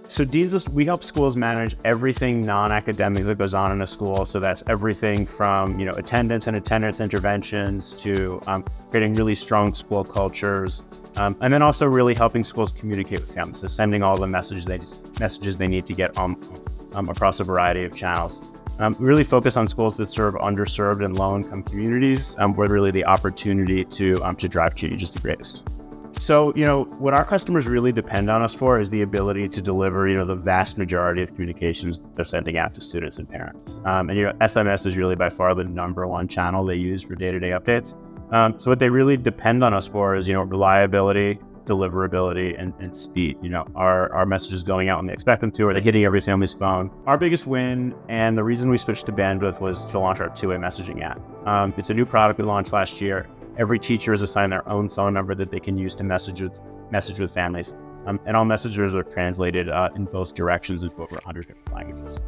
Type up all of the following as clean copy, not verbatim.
So DeansList, we help schools manage everything non-academic that goes on in a school. So that's everything from, attendance and attendance interventions to creating really strong school cultures. And then also really helping schools communicate with families. So sending all the messages they need to get across a variety of channels. We really focus on schools that serve underserved and low-income communities, where really the opportunity to drive change is the greatest. So, what our customers really depend on us for is the ability to deliver, the vast majority of communications they're sending out to students and parents. And SMS is really by far the number one channel they use for day-to-day updates. So what they really depend on us for is, reliability, deliverability, and speed. Our messages going out when they expect them to, or they're hitting every family's phone. Our biggest win, and the reason we switched to Bandwidth, was to launch our two-way messaging app. It's a new product we launched last year. Every teacher is assigned their own phone number that they can use to message with families. And all messages are translated in both directions in over 100 different languages.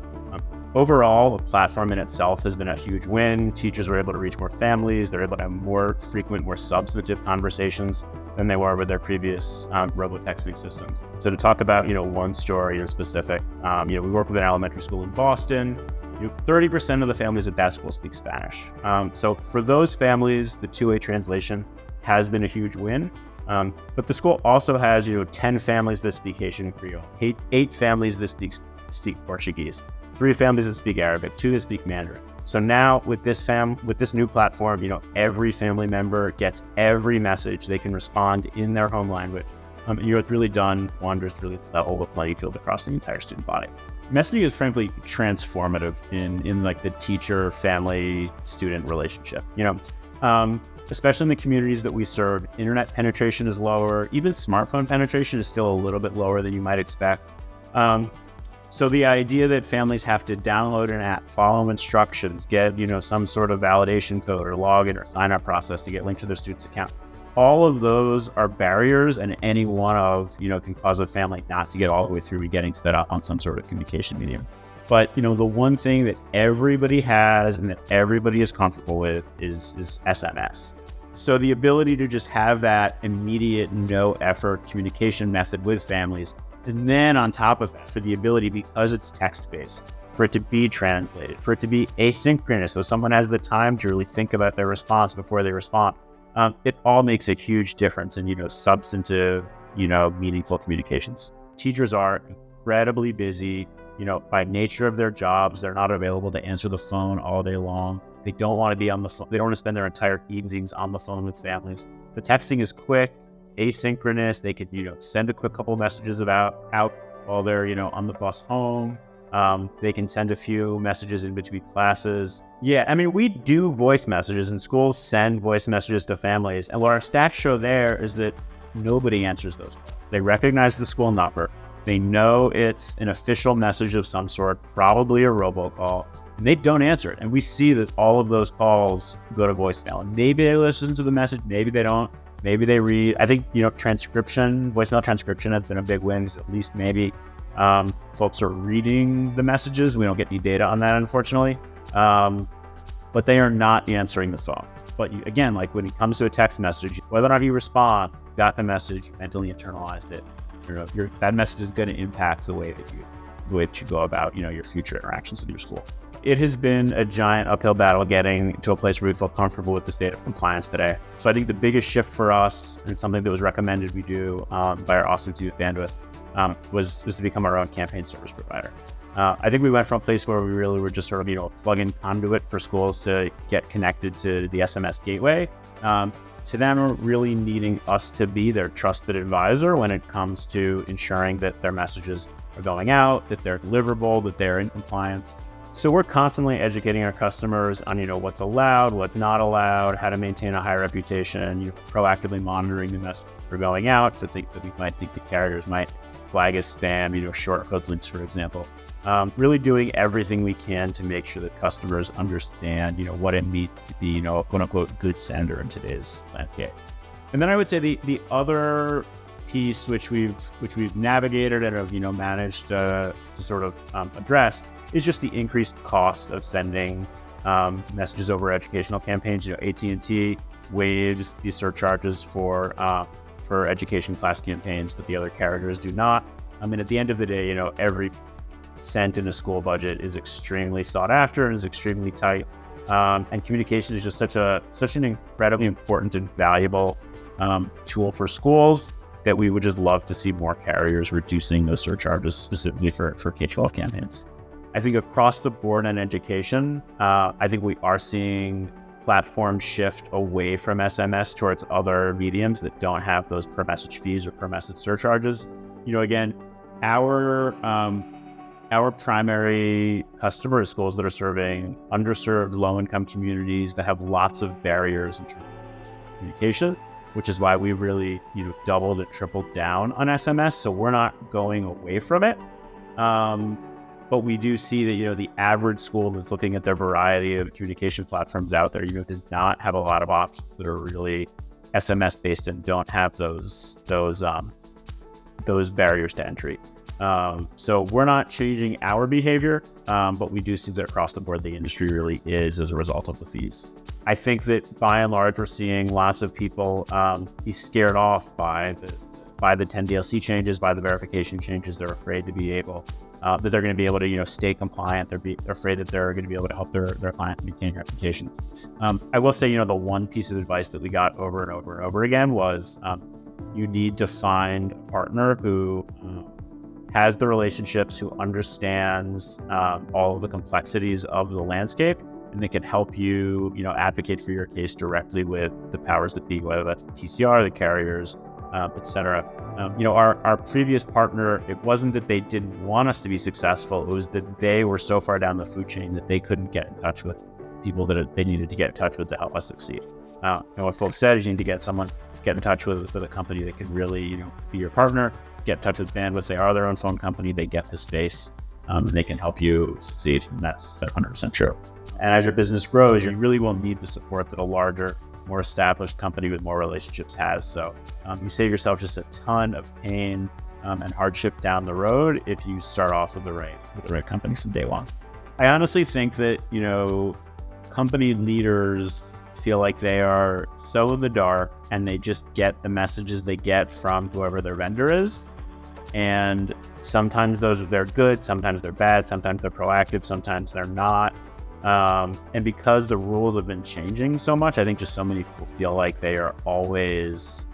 Overall, the platform in itself has been a huge win. Teachers were able to reach more families. They're able to have more frequent, more substantive conversations than they were with their previous robo-texting systems. So to talk about, one story in specific, we work with an elementary school in Boston. 30% of the families at that school speak Spanish. So for those families, the two-way translation has been a huge win. But the school also has, 10 families that speak Haitian Creole, eight families that speak Portuguese, 3 families that speak Arabic, 2 that speak Mandarin. So now with this new platform, every family member gets every message. They can respond in their home language. It's really done wonders to really level the playing field across the entire student body. Messaging is frankly transformative in like the teacher-family-student relationship. Especially in the communities that we serve, internet penetration is lower. Even smartphone penetration is still a little bit lower than you might expect. So the idea that families have to download an app, follow instructions, get some sort of validation code or login or sign-up process to get linked to their student's account, all of those are barriers, and any one of can cause a family not to get all the way through to getting set up on some sort of communication medium. But the one thing that everybody has and that everybody is comfortable with is SMS. So the ability to just have that immediate, no effort communication method with families, and then on top of that, for the ability, because it's text-based, for it to be translated, for it to be asynchronous, so someone has the time to really think about their response before they respond. It all makes a huge difference in, substantive, meaningful communications. Teachers are incredibly busy, by nature of their jobs. They're not available to answer the phone all day long. They don't want to be on the phone. They don't want to spend their entire evenings on the phone with families. The texting is quick, asynchronous. They could, send a quick couple of messages out while they're, on the bus home. They can send a few messages in between classes. Yeah, I mean, we do voice messages, and schools send voice messages to families. And what our stats show there is that nobody answers those. They recognize the school number. They know it's an official message of some sort, probably a robocall, and they don't answer it. And we see that all of those calls go to voicemail. And maybe they listen to the message, maybe they don't. Maybe they read. I think, voicemail transcription has been a big win, because at least maybe folks are reading the messages. We don't get any data on that, unfortunately. But they are not answering the phone. But again, like when it comes to a text message, whether or not you respond, you got the message, mentally internalized it. That message is going to impact the way that you go about, your future interactions with your school. It has been a giant uphill battle getting to a place where we feel comfortable with the state of compliance today. So I think the biggest shift for us, and something that was recommended we do by our awesome team at Bandwidth, was to become our own campaign service provider. I think we went from a place where we really were just sort of, plug-in conduit for schools to get connected to the SMS gateway, to them really needing us to be their trusted advisor when it comes to ensuring that their messages are going out, that they're deliverable, that they're in compliance. So we're constantly educating our customers on, what's allowed, what's not allowed, how to maintain a high reputation, proactively monitoring the messages that are going out, so things that we might think the carriers might flag as spam, short code links, for example. Really doing everything we can to make sure that customers understand, what it means to be, quote unquote, good sender in today's landscape. And then I would say the other piece which we've navigated and have, managed to sort of address is just the increased cost of sending messages over educational campaigns. AT&T waives these surcharges for education class campaigns, but the other carriers do not. I mean, at the end of the day, every cent in a school budget is extremely sought after and is extremely tight. And communication is just such an incredibly important and valuable tool for schools that we would just love to see more carriers reducing those surcharges specifically for K-12 campaigns. I think across the board in education, I think we are seeing platforms shift away from SMS towards other mediums that don't have those per message fees or per message surcharges. Again, our primary customer is schools that are serving underserved, low-income communities that have lots of barriers in terms of communication, which is why we've really, doubled and tripled down on SMS. So we're not going away from it. But we do see that, the average school that's looking at their variety of communication platforms out there, does not have a lot of options that are really SMS based and don't have those barriers to entry. So we're not changing our behavior, but we do see that across the board, the industry really is as a result of the fees. I think that by and large, we're seeing lots of people be scared off by the 10 DLC changes, by the verification changes. They're afraid to be able, that they're going to be able to, stay compliant. They're afraid that they're going to be able to help their clients maintain reputation. I will say, the one piece of advice that we got over and over and over again was you need to find a partner who has the relationships, who understands all of the complexities of the landscape, and they can help you, advocate for your case directly with the powers that be, whether that's the TCR, the carriers, et cetera. Our previous partner, it wasn't that they didn't want us to be successful. It was that they were so far down the food chain that they couldn't get in touch with people that they needed to get in touch with to help us succeed. What folks said is you need to get in touch with a company that can really, be your partner, get in touch with Bandwidth. They are their own phone company. They get the space, and they can help you succeed. And that's 100% true. And as your business grows, you really will need the support that a larger, more established company with more relationships has. So you save yourself just a ton of pain and hardship down the road if you start off with the right company from day one. I honestly think that, company leaders feel like they are so in the dark and they just get the messages they get from whoever their vendor is. And sometimes they're good, sometimes they're bad, sometimes they're proactive, sometimes they're not. And because the rules have been changing so much, I think just so many people feel like they are always,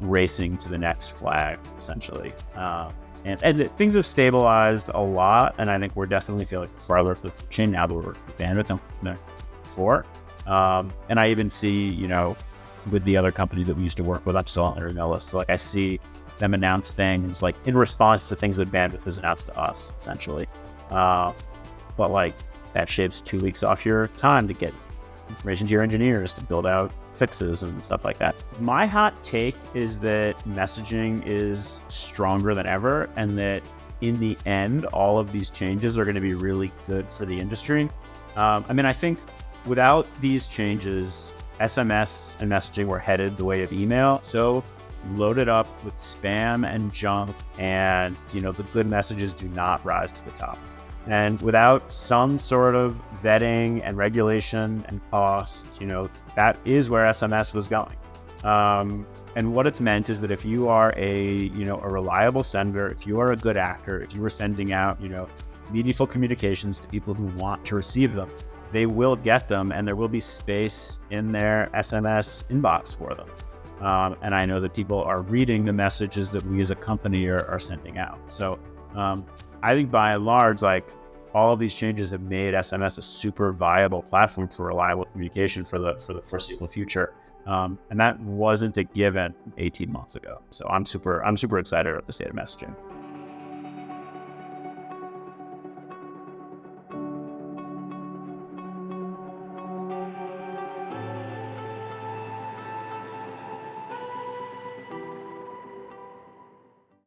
racing to the next flag, essentially. And things have stabilized a lot, and I think we're definitely feeling farther up the chain now that we're Bandwidth than before. And I even see, with the other company that we used to work with, I'm still on their email list. So I see them announce things in response to things that Bandwidth has announced to us, essentially. But that shaves 2 weeks off your time to get information to your engineers to build out fixes and stuff like that. My hot take is that messaging is stronger than ever, and that in the end, all of these changes are going to be really good for the industry. I think without these changes, SMS and messaging were headed the way of email. So loaded up with spam and junk, and the good messages do not rise to the top. And without some sort of vetting and regulation and cost, that is where SMS was going. And what it's meant is that if you are a reliable sender, if you are a good actor, if you are sending out, meaningful communications to people who want to receive them, they will get them, and there will be space in their SMS inbox for them. And I know that people are reading the messages that we as a company are sending out. So I think by and large, all of these changes have made SMS a super viable platform for reliable communication for the foreseeable future. And that wasn't a given 18 months ago. So I'm super excited about the state of messaging.